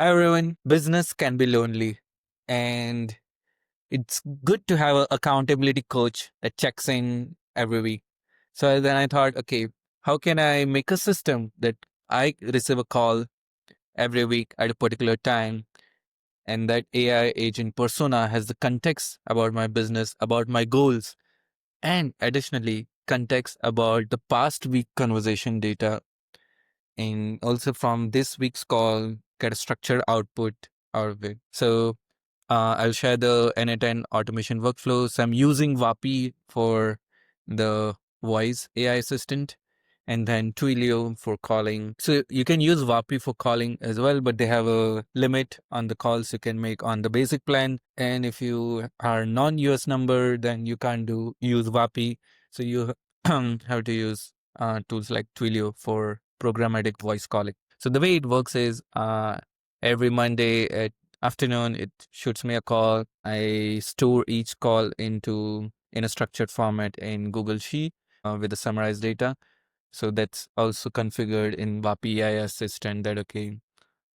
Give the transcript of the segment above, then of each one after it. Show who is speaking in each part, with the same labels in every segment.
Speaker 1: Hi everyone. Business can be lonely, and it's good to have an accountability coach that checks in every week. So then I thought, okay, how can I make a system that I receive a call every week at a particular time, and that AI agent persona has the context about my business, about my goals, and additionally, context about the past week conversation data, and also from this week's call, get a structured output out of it. So I'll share the end-to-end automation workflows. I'm using VAPI for the voice AI assistant, and then Twilio for calling. So you can use VAPI for calling as well, but they have a limit on the calls you can make on the basic plan. And if you are non-US number, then you can't use VAPI. So you have to use tools like Twilio for programmatic voice calling. So the way it works is every Monday at afternoon, it shoots me a call. I store each call in a structured format in Google Sheet with the summarized data. So that's also configured in VAPI AI Assistant that, okay,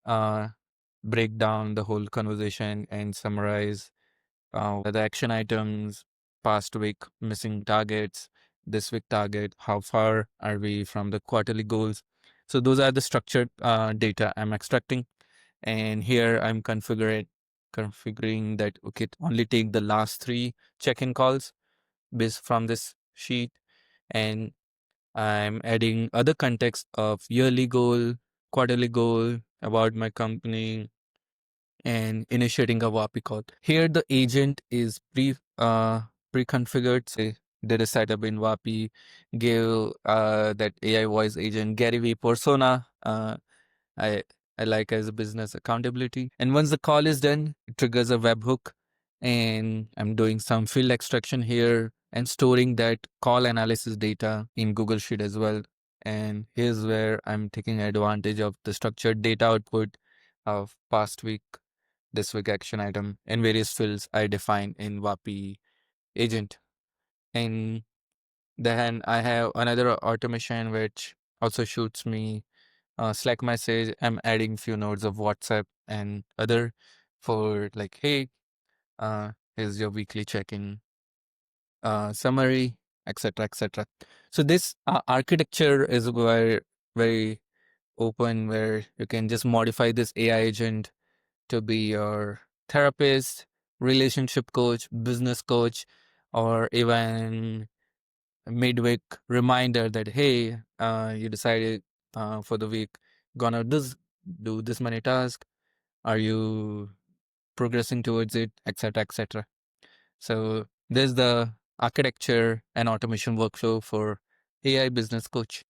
Speaker 1: uh, break down the whole conversation and summarize the action items, past week missing targets, this week target, how far are we from the quarterly goals. So those are the structured data I'm extracting. And here I'm configuring that, okay, only take the last three check-in calls based from this sheet. And I'm adding other context of yearly goal, quarterly goal about my company, and initiating a VAPI call. Here the agent is pre-configured. Say did a setup in VAPI, give that AI voice agent Gary V persona. I I like as a business accountability. And once the call is done, it triggers a webhook, and I'm doing some field extraction here and storing that call analysis data in Google Sheet as well. And here's where I'm taking advantage of the structured data output of past week, this week action item, and various fields I define in VAPI agent. And then I have another automation which also shoots me Slack message. I'm adding few nodes of WhatsApp and other for like, hey, here's your weekly check-in summary, etc., etc. So this architecture is very open, where you can just modify this AI agent to be your therapist, relationship coach, business coach, or even midweek reminder that, hey, you decided for the week gonna do this many tasks. Are you progressing towards it, etc., etc. So there's the architecture and automation workflow for AI business coach.